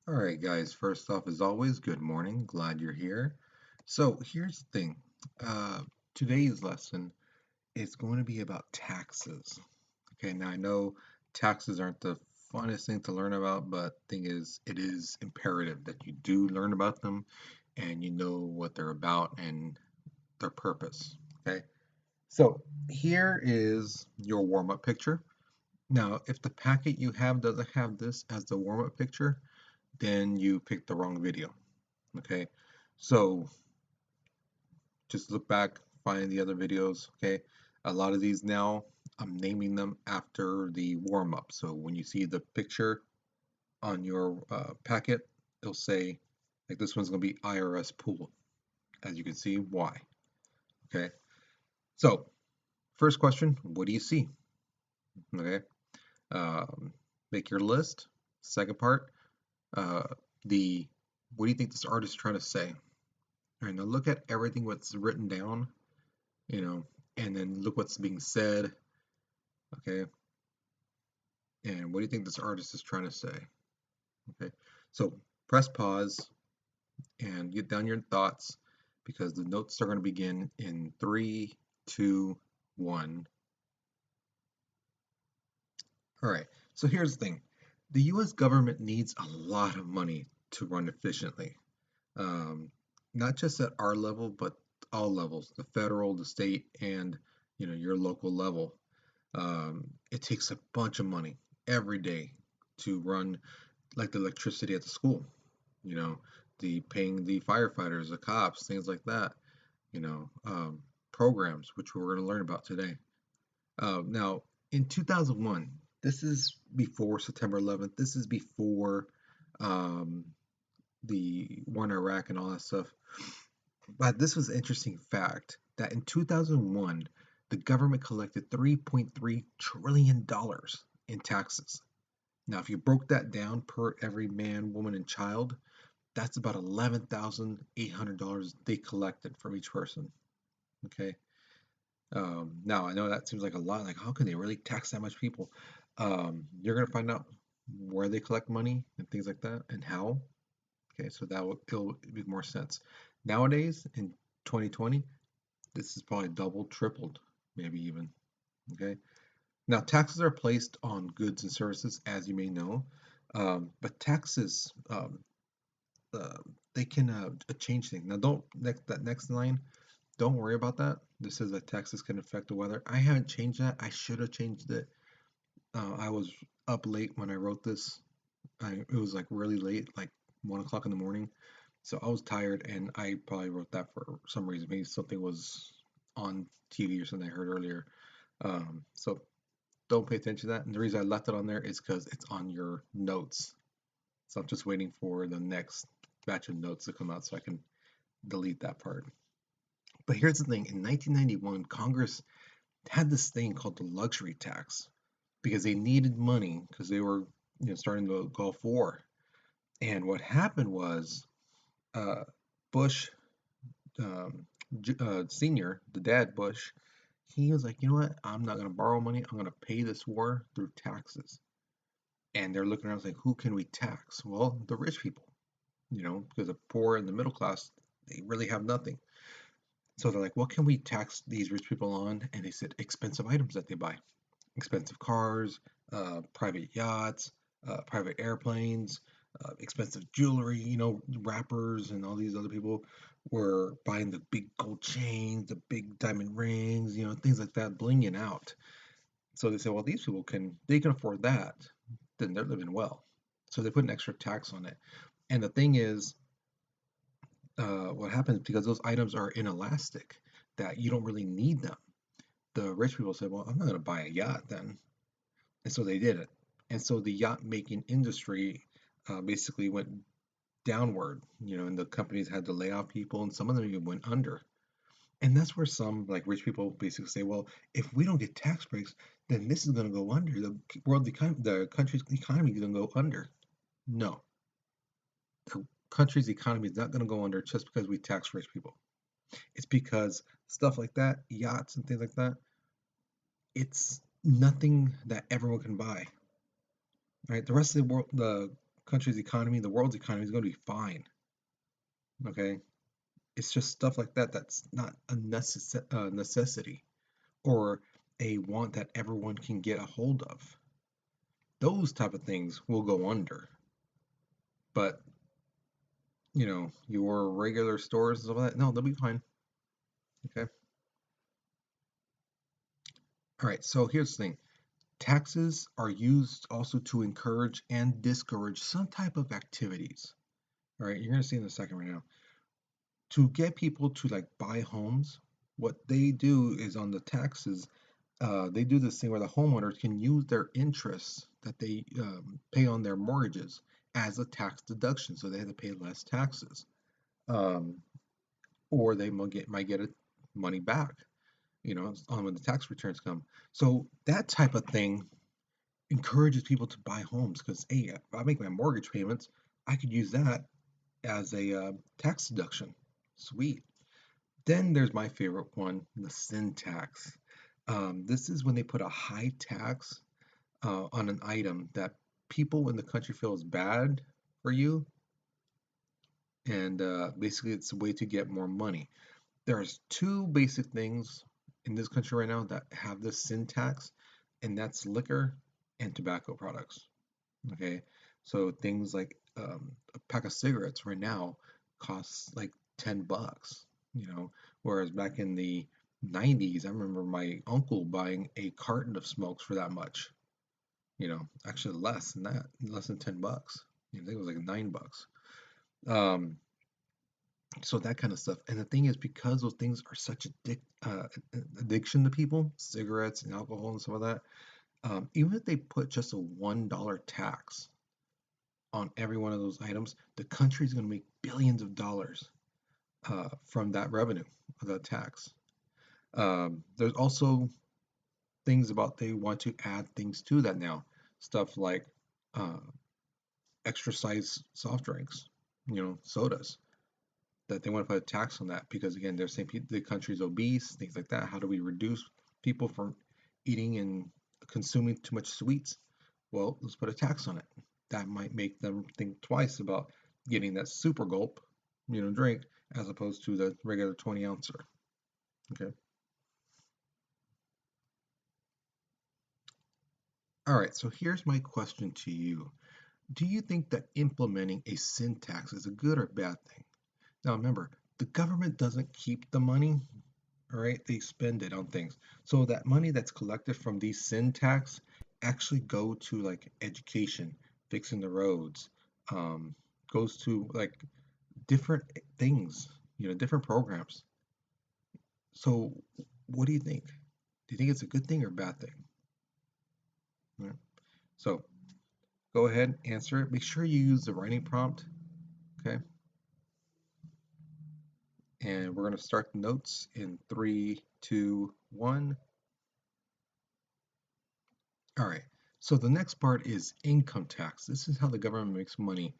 All right, guys, first off, as always, good morning. Glad you're here. So, here's the thing. Uh, Today's lesson is going to be about taxes. Okay, now I know taxes aren't the funnest thing to learn about, but thing is, it is imperative that you do learn about them and you know what they're about and their purpose. Okay, so here is your warm-up picture. Now, if the packet you have doesn't have this as the warm-up picture, then you picked the wrong video. Okay, so just look back, find the other videos. Okay, a lot of these now I'm naming them after the warm up. So when you see the picture on your packet, it'll say like this one's going to be IRS pool. As you can see, why? Okay, so first question, what do you see? Okay, um, make your list. Second part, uh, the what do you think this artist is trying to say? All right, now look at everything what's written down, you know, and then look what's being said, okay? And what do you think this artist is trying to say? Okay, so press pause and get down your thoughts because the notes are going to begin in three, two, one. All right, so here's the thing. The US government needs a lot of money to run efficiently, um, not just at our level, but all levels, the federal, the state, and your local level. It takes a bunch of money every day to run like the electricity at the school, you know, the paying the firefighters, the cops, things like that, you know, programs, which we're going to learn about today. Now, in 2001, this is before September 11th, this is before um, the war in Iraq and all that stuff. But this was an interesting fact that in 2001, the government collected $3.3 trillion in taxes. Now, if you broke that down per every man, woman, and child, that's about $11,800 they collected from each person. Okay. Now, I know that seems like a lot. Like, how can they really tax that much people? You're going to find out where they collect money and things like that and how. Okay. So that will it'll make more sense. Nowadays, in 2020, this is probably doubled, tripled, maybe even. Okay. Now, taxes are placed on goods and services, as you may know, but taxes uh, they can change things. Now, don't that next line. Don't worry about that. This says that taxes can affect the weather. I haven't changed that. I should have changed it. I was up late when I wrote this. It was like really late, like 1 o'clock in the morning. So I was tired, and I probably wrote that for some reason. Maybe something was on TV or something I heard earlier. So don't pay attention to that. And the reason I left it on there is because it's on your notes. So I'm just waiting for the next batch of notes to come out so I can delete that part. But here's the thing, in 1991, Congress had this thing called the luxury tax because they needed money because they were starting the Gulf War. And what happened was uh, Bush um, Senior, the dad Bush, he was like, you know what? I'm not going to borrow money. I'm going to pay this war through taxes. And they're looking around like, who can we tax? Well, the rich people, because the poor and the middle class, they really have nothing. So they're like, what can we tax these rich people on? And they said expensive items that they buy, expensive cars, private yachts, private airplanes, expensive jewelry. Rappers and all these other people were buying the big gold chains, the big diamond rings, things like that, blinging out. So they said, well, these people they can afford that, then they're living well. So they put an extra tax on it. And the thing is, what happens because those items are inelastic, that you don't really need them. The rich people said, well, I'm not going to buy a yacht then. And so they did it. And so the yacht making industry basically went downward, and the companies had to lay off people, and some of them even went under. And that's where some like rich people basically say, well, if we don't get tax breaks, then this is going to go under. The country's economy is going to go under. No, the country's economy is not going to go under just because we tax rich people. It's because stuff like that, yachts and things like that, it's nothing that everyone can buy. Right? The rest of the world, the country's economy, the world's economy is going to be fine. Okay, it's just stuff like that that's not a necessity or a want that everyone can get a hold of. Those type of things will go under. But your regular stores and stuff like that, no, they'll be fine. Okay. All right. So here's the thing. Taxes are used also to encourage and discourage some type of activities. All right. You're gonna see in a second right now. To get people to like buy homes, what they do is on the taxes, they do this thing where the homeowners can use their interest that they pay on their mortgages as a tax deduction, so they have to pay less taxes, um, or they might get money back, when the tax returns come. So that type of thing encourages people to buy homes because, hey, if I make my mortgage payments, I could use that as a tax deduction. Sweet. Then there's my favorite one, the sin tax. This is when they put a high tax on an item that people in the country feel is bad for you, and basically it's a way to get more money. There's two basic things in this country right now that have this sin tax, and that's liquor and tobacco products. Okay, so things like a pack of cigarettes right now costs like $10, whereas back in the 90s, I remember my uncle buying a carton of smokes for that much. Actually less than that, less than $10. I think it was like $9. Um, so that kind of stuff. And the thing is, because those things are such addiction to people, cigarettes and alcohol and some of that, even if they put just a $1 tax on every one of those items, the country is going to make billions of dollars from that revenue of that tax. There's also things about they want to add things to that now, stuff like uh, extra size soft drinks, sodas, that they want to put a tax on that because again, they're saying the country's obese, things like that. How do we reduce people from eating and consuming too much sweets? Well, let's put a tax on it. That might make them think twice about getting that super gulp, drink as opposed to the regular 20 ouncer. Okay. All right. So here's my question to you. Do you think that implementing a sin tax is a good or bad thing? Now remember, the government doesn't keep the money, all right? They spend it on things. So that money that's collected from these sin tax actually go to like education, fixing the roads, um, goes to like different things, different programs. So what do you think? Do you think it's a good thing or a bad thing? All right. So go ahead, answer it. Make sure you use the writing prompt, okay? And we're going to start the notes in 3, 2, 1. All right. So the next part is income tax. This is how the government makes money.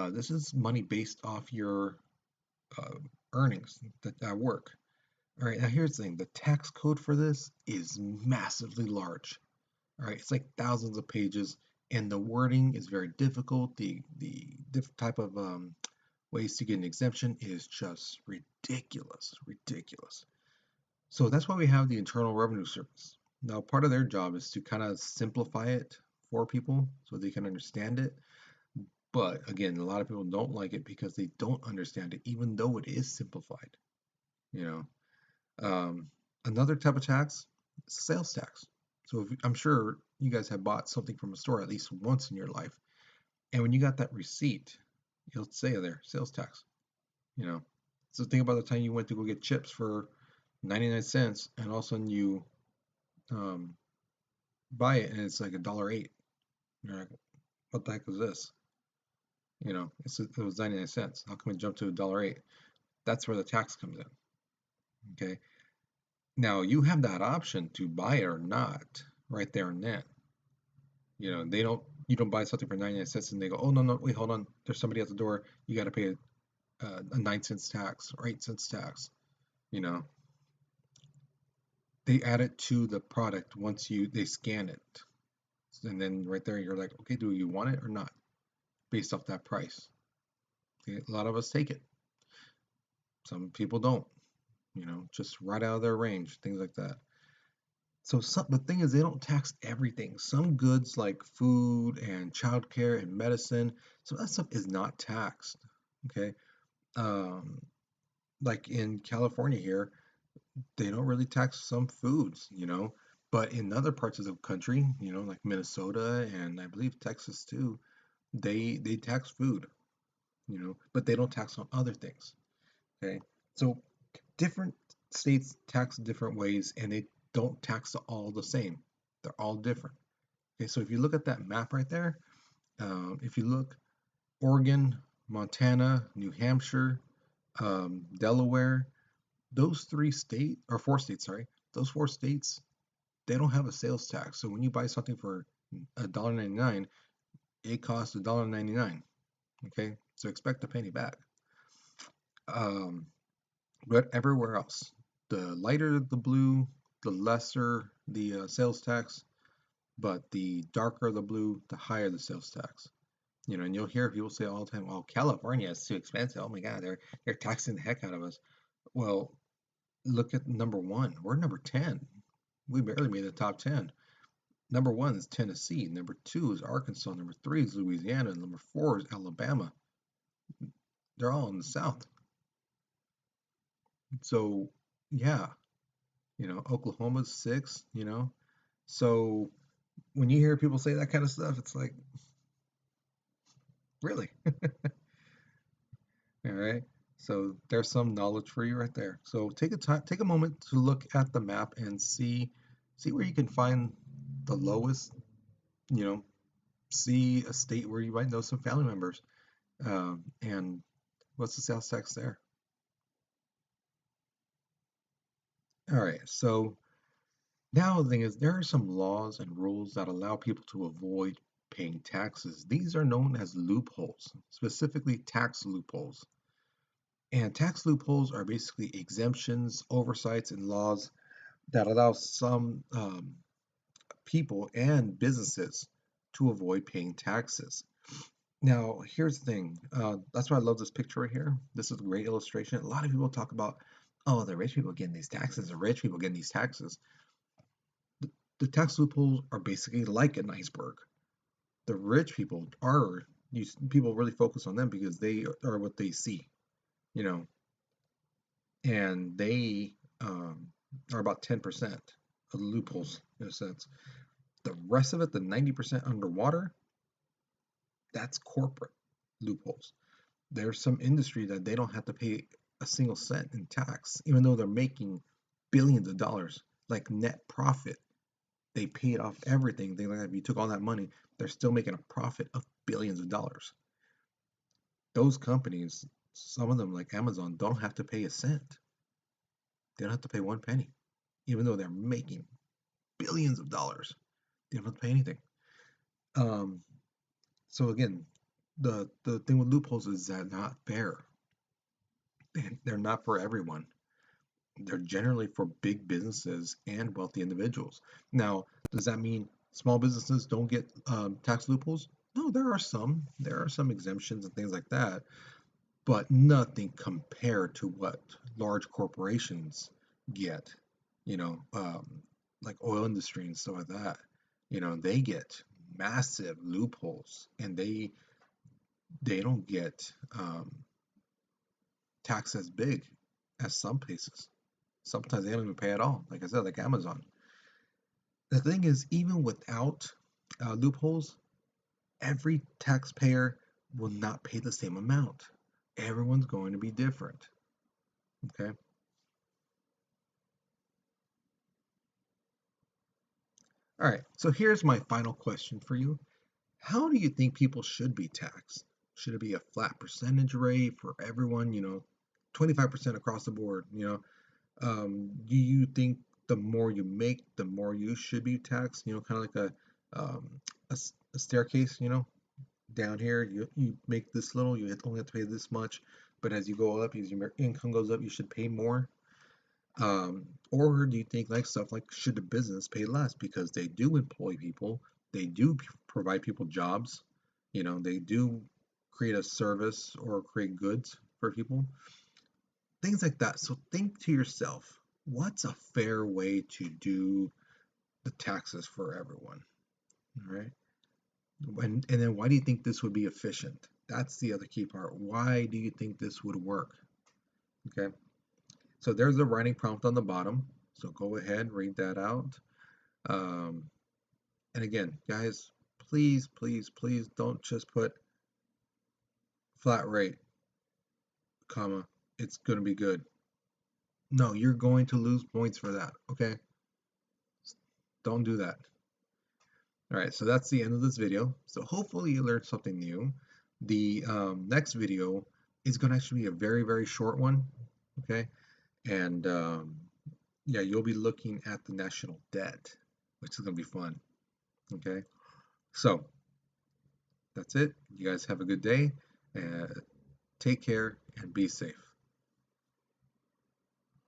This is money based off your uh, earnings that work. All right. Now here's the thing. The tax code for this is massively large. All right. It's like thousands of pages, and the wording is very difficult. The different type of ways to get an exemption is just ridiculous, ridiculous. So that's why we have the Internal Revenue Service. Now, part of their job is to kind of simplify it for people so they can understand it. But again, a lot of people don't like it because they don't understand it, even though it is simplified. You know, another type of tax is sales tax. So I'm sure you guys have bought something from a store at least once in your life, and when you got that receipt, you'll say there sales tax. You know, so think about the time you went to go get chips for 99 cents, and all of a sudden you um, buy it and it's like $1.08. You're like, what the heck is this? It was 99 cents. How come it jumped to $1.08? That's where the tax comes in. Okay. Now you have that option to buy it or not right there and then. You don't buy something for 99 cents and they go, oh, no, no, wait, hold on. There's somebody at the door. You got to pay a 9 cents tax or 8 cents tax. You know, they add it to the product once they scan it. And then right there, you're like, okay, do you want it or not? based off that price. A lot of us take it. Some people don't, just right out of their range, things like that. So the thing is, they don't tax everything. Some goods like food and childcare and medicine, so that stuff is not taxed. Okay, um, like in California here, they don't really tax some foods, but in other parts of the country, like Minnesota and I believe Texas too, they tax food, but they don't tax on other things. Okay, so different states tax different ways, and they don't tax all the same. They're all different. Okay, so if you look at that map right there, if you look, Oregon, Montana, New Hampshire, Delaware, those 3 states, or 4 states, sorry, those 4 states, they don't have a sales tax. So when you buy something for $1.99, it costs $1.99. Okay, so expect a penny back. Um, but everywhere else, the lighter the blue, the lesser the sales tax, but the darker the blue, the higher the sales tax. And you'll hear people say all the time, "Oh, California is too expensive. Oh my God, they're taxing the heck out of us." Well, look at number one. We're number 10. We barely made the top 10. Number one is Tennessee. Number two is Arkansas. Number three is Louisiana. Number four is Alabama. They're all in the South. So, yeah, Oklahoma's six. So when you hear people say that kind of stuff, it's like, really? All right. So there's some knowledge for you right there. So take a moment to look at the map and see where you can find the lowest, you know, see a state where you might know some family members, and what's the sales tax there. All right. So now the thing is, there are some laws and rules that allow people to avoid paying taxes. These are known as loopholes, specifically tax loopholes. And tax loopholes are basically exemptions, oversights, and laws that allow some people and businesses to avoid paying taxes. Now, here's the thing. That's why I love this picture right here. This is a great illustration. A lot of people talk about, oh, the rich people getting these taxes, the rich people getting these taxes. The tax loopholes are basically like an iceberg. The rich people people really focus on them because they are what they see, you know, and they are about 10% of the loopholes in a sense. The rest of it, the 90% underwater, that's corporate loopholes. There's some industry that they don't have to pay a single cent in tax, even though they're making billions of dollars, like net profit. They paid off everything. They, like, if you took all that money, they're still making a profit of billions of dollars. Those companies, some of them like Amazon, don't have to pay a cent. They don't have to pay one penny, even though they're making billions of dollars. They don't have to pay anything. Um, so again, the thing with loopholes is that not fair. They're not for everyone. They're generally for big businesses and wealthy individuals. Now, does that mean small businesses don't get tax loopholes? No, there are some. There are some exemptions and things like that, but nothing compared to what large corporations get. You know, like oil industry and stuff like that. They get massive loopholes, and they don't get tax as big as some places. Sometimes they don't even pay at all. Like I said, like Amazon. The thing is, even without loopholes, every taxpayer will not pay the same amount. Everyone's going to be different. Okay. All right. So here's my final question for you. How do you think people should be taxed? Should it be a flat percentage rate for everyone? 25% across the board? Do you think the more you make, the more you should be taxed? Kind of like a staircase. Down here, you make this little, you only have to pay this much, but as you go up, as your income goes up, you should pay more. Or do you think like stuff like should the business pay less because they do employ people, they do provide people jobs, they do. create a service or create goods for people, things like that. So think to yourself, what's a fair way to do the taxes for everyone? All right. And then why do you think this would be efficient? That's the other key part. Why do you think this would work? Okay. So there's a writing prompt on the bottom. So go ahead, read that out. Um, and again, guys, please, please, please don't just put flat rate, comma, it's going to be good. No, you're going to lose points for that. Okay. Don't do that. All right, so that's the end of this video. So hopefully you learned something new. The next video is going to actually be a very, very short one. Okay. And yeah, you'll be looking at the national debt, which is going to be fun. Okay. So that's it. You guys have a good day. Uh, Take care and be safe.